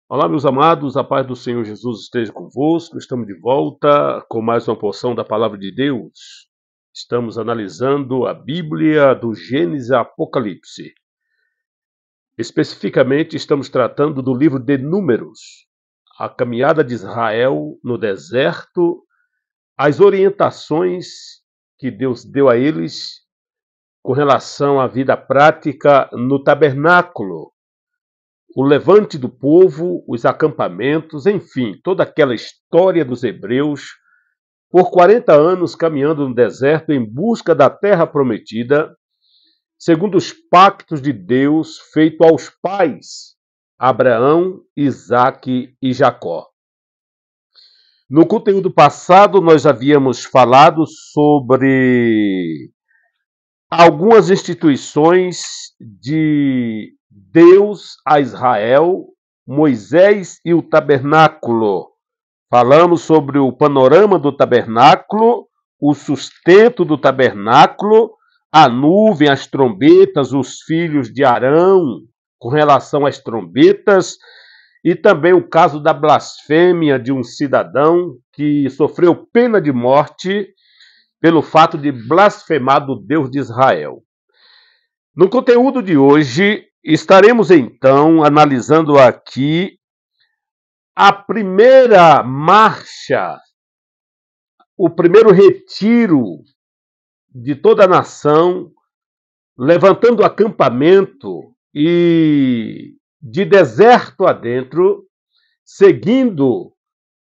Olá, meus amados, a paz do Senhor Jesus esteja convosco. Estamos de volta com mais uma porção da Palavra de Deus. Estamos analisando a Bíblia do Gênesis a Apocalipse. Especificamente, estamos tratando do livro de Números, a caminhada de Israel no deserto, as orientações que Deus deu a eles com relação à vida prática no tabernáculo, o levante do povo, os acampamentos, enfim, toda aquela história dos hebreus, por 40 anos caminhando no deserto em busca da terra prometida, segundo os pactos de Deus feito aos pais, Abraão, Isaque e Jacó. No conteúdo passado, nós havíamos falado sobre algumas instituições de Deus a Israel, Moisés e o tabernáculo. Falamos sobre o panorama do tabernáculo, o sustento do tabernáculo, a nuvem, as trombetas, os filhos de Arão com relação às trombetas, e também o caso da blasfêmia de um cidadão que sofreu pena de morte pelo fato de blasfemar do Deus de Israel. No conteúdo de hoje, estaremos então analisando aqui a primeira marcha, o primeiro retiro de toda a nação, levantando acampamento e de deserto adentro, seguindo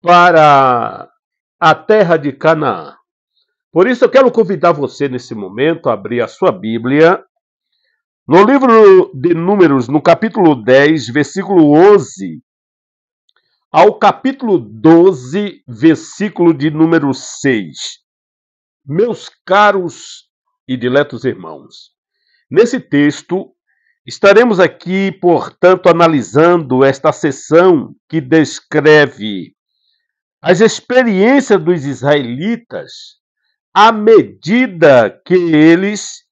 para a terra de Canaã. Por isso eu quero convidar você nesse momento a abrir a sua Bíblia no livro de Números, no capítulo 10, versículo 11, ao capítulo 12, versículo de número 6. Meus caros e diletos irmãos, nesse texto estaremos aqui, portanto, analisando esta seção que descreve as experiências dos israelitas à medida que eles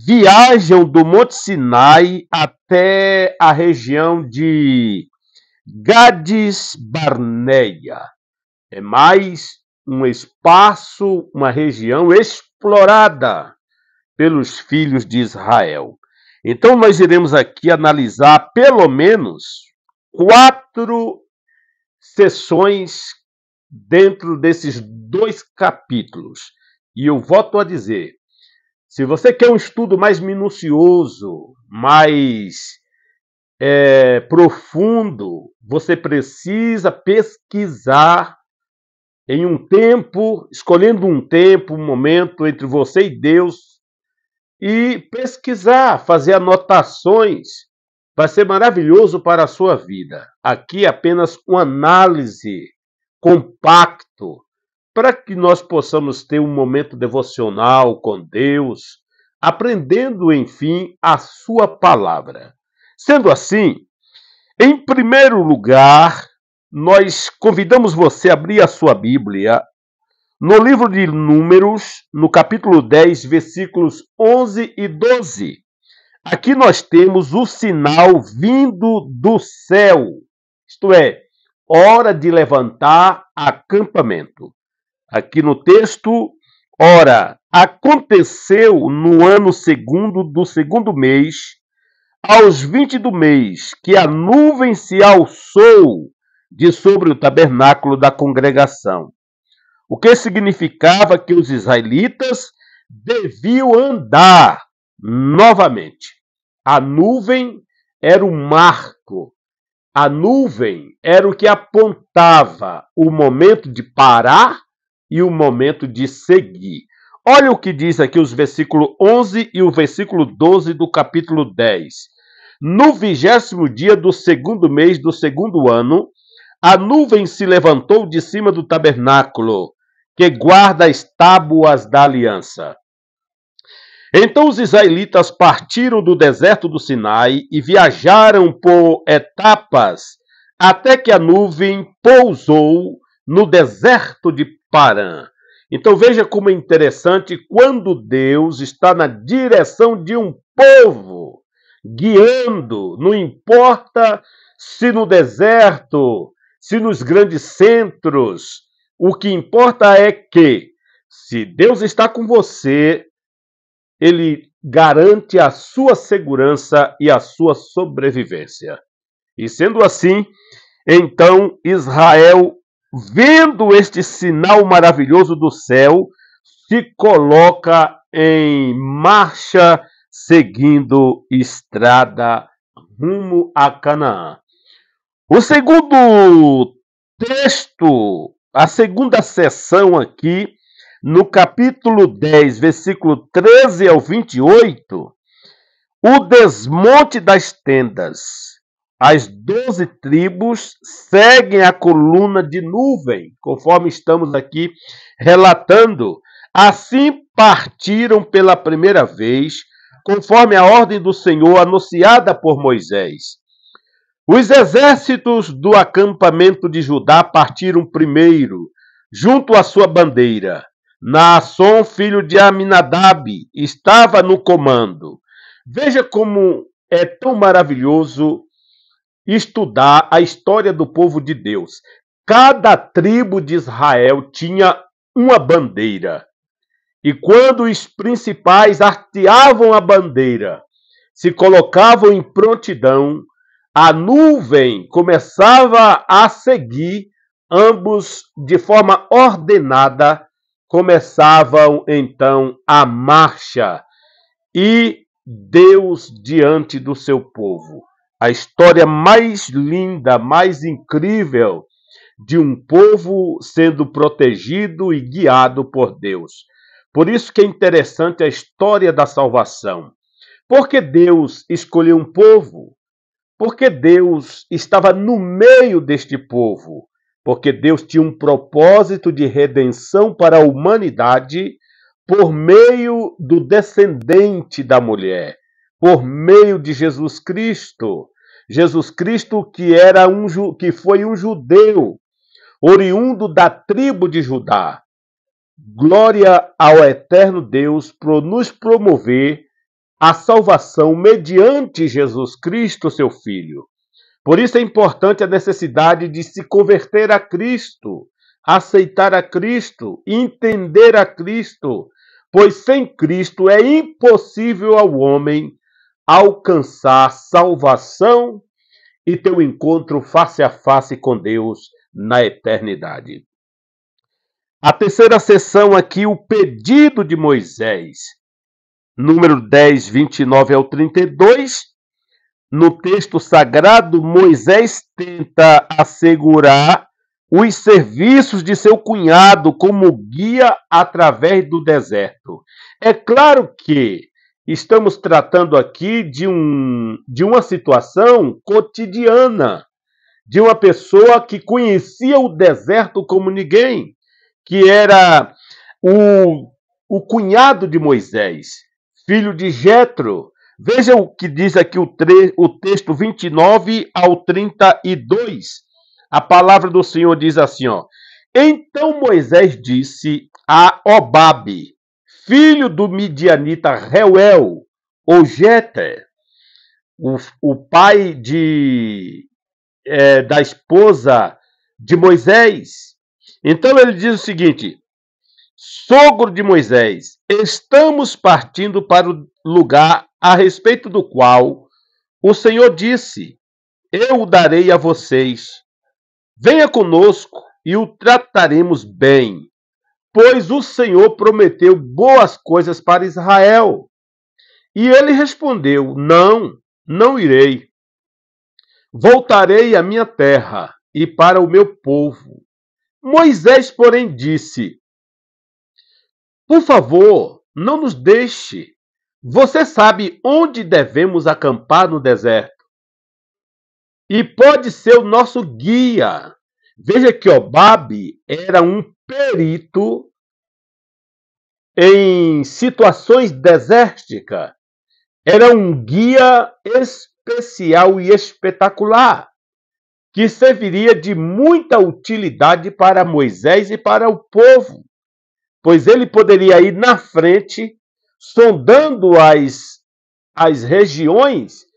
viajam do Monte Sinai até a região de Gades Barneia. É mais um espaço, uma região explorada pelos filhos de Israel. Então nós iremos aqui analisar pelo menos 4 sessões dentro desses 2 capítulos. E eu volto a dizer, se você quer um estudo mais minucioso, mais profundo, você precisa pesquisar em um tempo, escolhendo um tempo, um momento entre você e Deus, e pesquisar, fazer anotações. Vai ser maravilhoso para a sua vida. Aqui apenas uma análise compacto, para que nós possamos ter um momento devocional com Deus, aprendendo, enfim, a sua palavra. Sendo assim, em primeiro lugar, nós convidamos você a abrir a sua Bíblia no livro de Números, no capítulo 10, versículos 11 e 12. Aqui nós temos o sinal vindo do céu, isto é, hora de levantar acampamento. Aqui no texto, ora, aconteceu no ano segundo do segundo mês, aos 20 do mês, que a nuvem se alçou de sobre o tabernáculo da congregação, o que significava que os israelitas deviam andar novamente. A nuvem era o marco, a nuvem era o que apontava o momento de parar e o momento de seguir. Olha o que diz aqui os versículos 11 e o versículo 12 do capítulo 10. No 20º dia do segundo mês do segundo ano, a nuvem se levantou de cima do tabernáculo, que guarda as tábuas da aliança. Então os israelitas partiram do deserto do Sinai e viajaram por etapas até que a nuvem pousou no deserto de Parã. Então veja como é interessante quando Deus está na direção de um povo, guiando, não importa se no deserto, se nos grandes centros. O que importa é que, se Deus está com você, Ele garante a sua segurança e a sua sobrevivência. E sendo assim, então Israel, vendo este sinal maravilhoso do céu, se coloca em marcha, seguindo estrada rumo a Canaã. O segundo texto, a segunda sessão aqui, no capítulo 10, versículo 13 ao 28, o desmonte das tendas. As 12 tribos seguem a coluna de nuvem, conforme estamos aqui relatando. Assim partiram pela primeira vez, conforme a ordem do Senhor anunciada por Moisés. Os exércitos do acampamento de Judá partiram primeiro, junto à sua bandeira. Naasson, filho de Aminadab, estava no comando. Veja como é tão maravilhoso estudar a história do povo de Deus. Cada tribo de Israel tinha uma bandeira. E quando os principais arteavam a bandeira, se colocavam em prontidão, a nuvem começava a seguir, ambos de forma ordenada começavam então a marcha e Deus diante do seu povo. A história mais linda, mais incrível de um povo sendo protegido e guiado por Deus. Por isso que é interessante a história da salvação. Porque Deus escolheu um povo? Porque Deus estava no meio deste povo? Porque Deus tinha um propósito de redenção para a humanidade por meio do descendente da mulher, por meio de Jesus Cristo. Jesus Cristo que foi um judeu, oriundo da tribo de Judá. Glória ao eterno Deus por nos promover a salvação mediante Jesus Cristo, seu Filho. Por isso é importante a necessidade de se converter a Cristo, aceitar a Cristo, entender a Cristo, pois sem Cristo é impossível ao homem alcançar salvação e ter um encontro face a face com Deus na eternidade. A terceira sessão aqui, o pedido de Moisés, número 10, 29 ao 32. No texto sagrado, Moisés tenta assegurar os serviços de seu cunhado como guia através do deserto. É claro que estamos tratando aqui de uma situação cotidiana, de uma pessoa que conhecia o deserto como ninguém, que era o cunhado de Moisés, filho de Jetro. Veja o que diz aqui o texto 29 ao 32. A palavra do Senhor diz assim, ó. Então Moisés disse a Obabe, filho do midianita Reuel, ou Jeter, o pai da esposa de Moisés. Então ele diz o seguinte: sogro de Moisés, estamos partindo para o lugar a respeito do qual o Senhor disse, eu o darei a vocês. Venha conosco e o trataremos bem, pois o Senhor prometeu boas coisas para Israel. E ele respondeu, não irei. Voltarei à minha terra e para o meu povo. Moisés, porém, disse, por favor, não nos deixe. Você sabe onde devemos acampar no deserto. E pode ser o nosso guia. Veja que Obabe era um perito em situações desérticas. Era um guia especial e espetacular, que serviria de muita utilidade para Moisés e para o povo, pois ele poderia ir na frente, sondando as regiões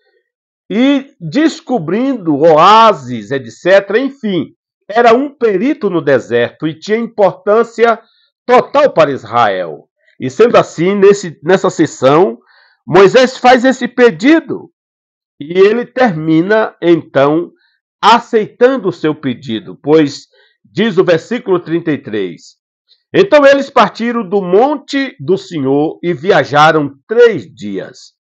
e descobrindo oásis, etc. Enfim, era um perito no deserto e tinha importância total para Israel. E sendo assim, nessa sessão, Moisés faz esse pedido e ele termina, então, aceitando o seu pedido, pois diz o versículo 33: Então eles partiram do monte do Senhor e viajaram 3 dias.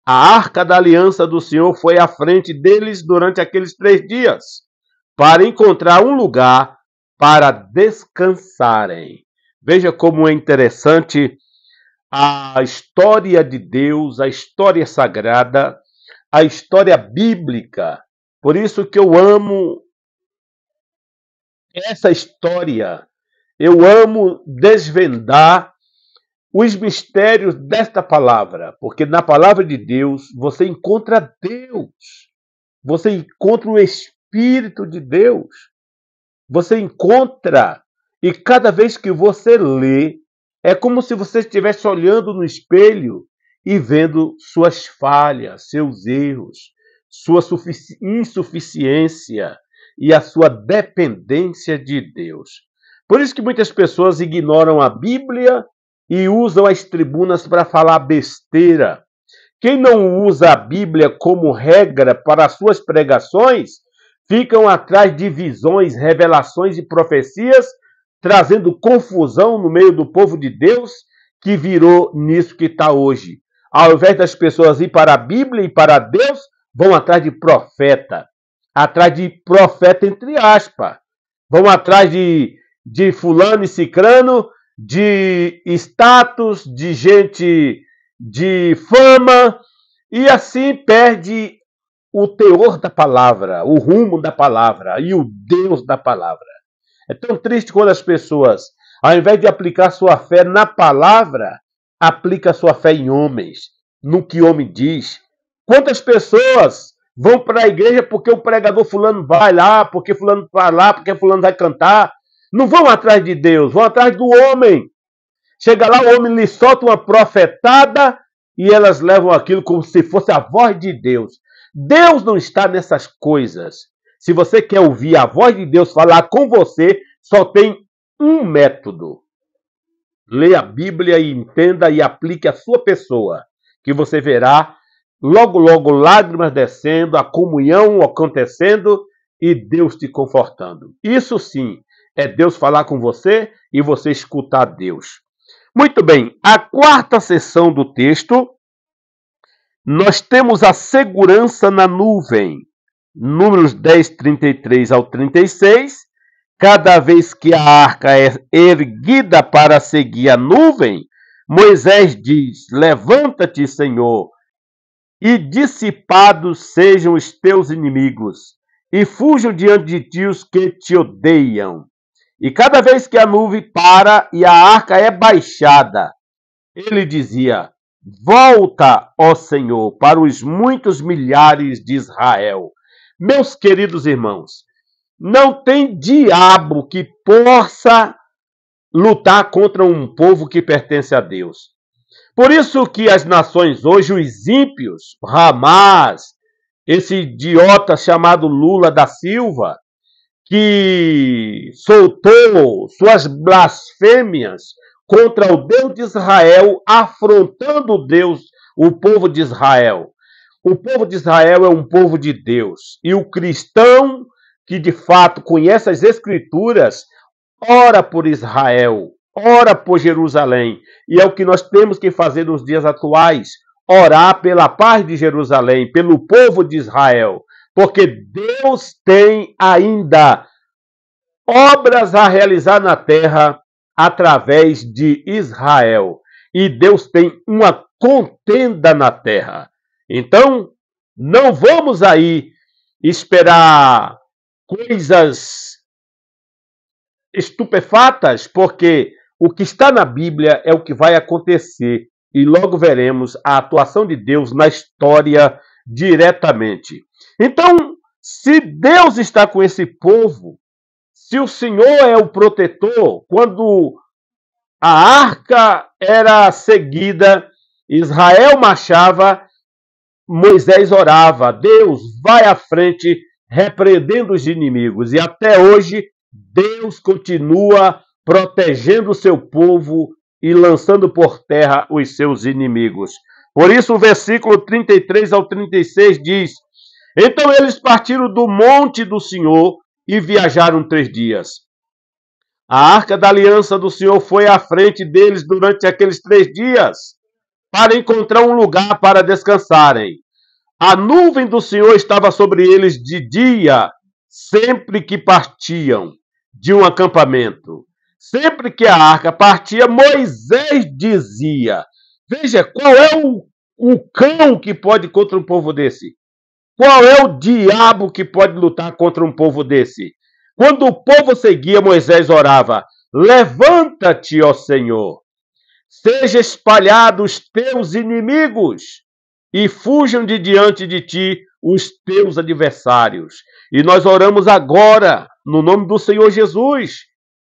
A arca da aliança do Senhor foi à frente deles durante aqueles 3 dias, para encontrar um lugar para descansarem. Veja como é interessante a história de Deus, a história sagrada, a história bíblica. Por isso que eu amo essa história. Eu amo desvendar os mistérios desta palavra, porque na palavra de Deus você encontra Deus, você encontra o Espírito de Deus, você encontra, e cada vez que você lê, é como se você estivesse olhando no espelho e vendo suas falhas, seus erros, sua insuficiência e a sua dependência de Deus. Por isso que muitas pessoas ignoram a Bíblia e usam as tribunas para falar besteira. Quem não usa a Bíblia como regra para as suas pregações, ficam atrás de visões, revelações e profecias, trazendo confusão no meio do povo de Deus, que virou nisso que está hoje. Ao invés das pessoas ir para a Bíblia e para Deus, vão atrás de profeta entre aspas. Vão atrás de fulano e cicrano, de status, de gente de fama, e assim perde o teor da palavra, o rumo da palavra e o Deus da palavra. É tão triste quando as pessoas, ao invés de aplicar sua fé na palavra, aplica sua fé em homens, no que homem diz. Quantas pessoas vão para a igreja porque o pregador fulano vai lá, porque fulano vai lá, porque fulano vai cantar? Não vão atrás de Deus, vão atrás do homem. Chega lá, o homem lhe solta uma profetada e elas levam aquilo como se fosse a voz de Deus. Deus não está nessas coisas. Se você quer ouvir a voz de Deus falar com você, só tem um método. Leia a Bíblia e entenda e aplique a sua pessoa, que você verá logo, logo lágrimas descendo, a comunhão acontecendo e Deus te confortando. Isso sim é Deus falar com você e você escutar Deus. Muito bem, a quarta seção do texto, nós temos a segurança na nuvem. Números 10, 33 ao 36. Cada vez que a arca é erguida para seguir a nuvem, Moisés diz: Levanta-te, Senhor, e dissipados sejam os teus inimigos, e fujam diante de ti os que te odeiam. E cada vez que a nuvem para e a arca é baixada, ele dizia: Volta, ó Senhor, para os muitos milhares de Israel. Meus queridos irmãos, não tem diabo que possa lutar contra um povo que pertence a Deus. Por isso que as nações hoje, os ímpios, Hamas, esse idiota chamado Lula da Silva, que soltou suas blasfêmias contra o Deus de Israel, afrontando o povo de Israel. O povo de Israel é um povo de Deus. E o cristão que de fato conhece as Escrituras, ora por Israel, ora por Jerusalém. E é o que nós temos que fazer nos dias atuais, orar pela paz de Jerusalém, pelo povo de Israel. Porque Deus tem ainda obras a realizar na terra através de Israel. E Deus tem uma contenda na terra. Então, não vamos aí esperar coisas estupefatas, porque o que está na Bíblia é o que vai acontecer. E logo veremos a atuação de Deus na história diretamente. Então, se Deus está com esse povo, se o Senhor é o protetor, quando a arca era seguida, Israel marchava, Moisés orava: Deus, vai à frente, repreendendo os inimigos. E até hoje, Deus continua protegendo o seu povo e lançando por terra os seus inimigos. Por isso, o versículo 33 ao 36 diz: Então eles partiram do monte do Senhor e viajaram 3 dias. A arca da aliança do Senhor foi à frente deles durante aqueles 3 dias, para encontrar um lugar para descansarem. A nuvem do Senhor estava sobre eles de dia, sempre que partiam de um acampamento. Sempre que a arca partia, Moisés dizia: Veja, qual é o cão que pode contra um povo desse? Qual é o diabo que pode lutar contra um povo desse? Quando o povo seguia, Moisés orava: Levanta-te, ó Senhor, seja espalhados os teus inimigos e fujam de diante de ti os teus adversários. E nós oramos agora, no nome do Senhor Jesus.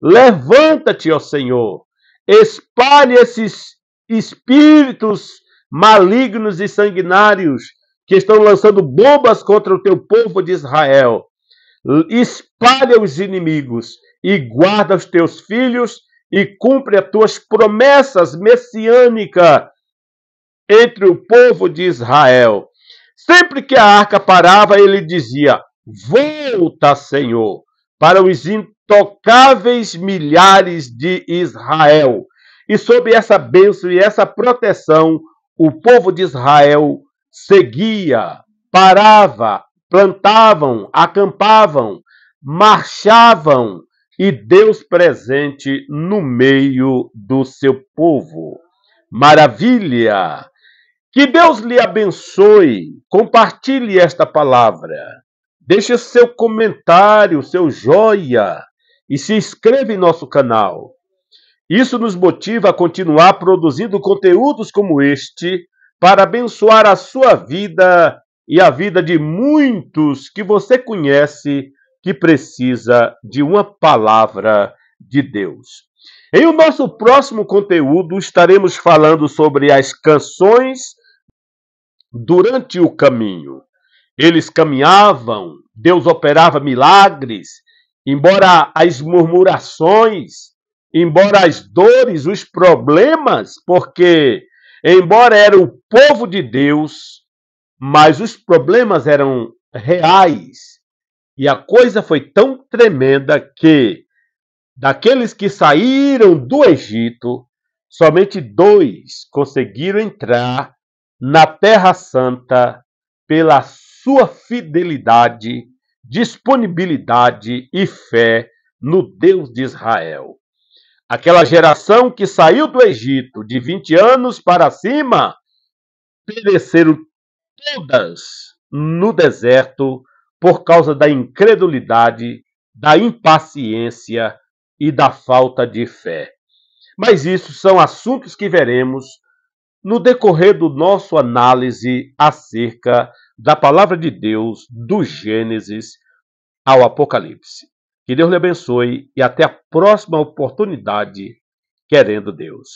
Levanta-te, ó Senhor, espalhe esses espíritos malignos e sanguinários que estão lançando bombas contra o teu povo de Israel. Espalha os inimigos e guarda os teus filhos e cumpre as tuas promessas messiânicas entre o povo de Israel. Sempre que a arca parava, ele dizia: Volta, Senhor, para os intocáveis milhares de Israel. E sob essa bênção e essa proteção, o povo de Israel seguia, parava, plantavam, acampavam, marchavam, e Deus presente no meio do seu povo. Maravilha! Que Deus lhe abençoe. Compartilhe esta palavra. Deixe seu comentário, seu joia e se inscreva em nosso canal. Isso nos motiva a continuar produzindo conteúdos como este para abençoar a sua vida e a vida de muitos que você conhece que precisa de uma palavra de Deus. Em o nosso próximo conteúdo, estaremos falando sobre as canções durante o caminho. Eles caminhavam, Deus operava milagres, embora as murmurações, embora as dores, os problemas, porque, embora era o povo de Deus, mas os problemas eram reais. E a coisa foi tão tremenda que, daqueles que saíram do Egito, somente 2 conseguiram entrar na Terra Santa pela sua fidelidade, disponibilidade e fé no Deus de Israel. Aquela geração que saiu do Egito de 20 anos para cima, pereceram todas no deserto por causa da incredulidade, da impaciência e da falta de fé. Mas isso são assuntos que veremos no decorrer do nosso análise acerca da palavra de Deus, do Gênesis ao Apocalipse. Que Deus lhe abençoe e até a próxima oportunidade, querendo Deus.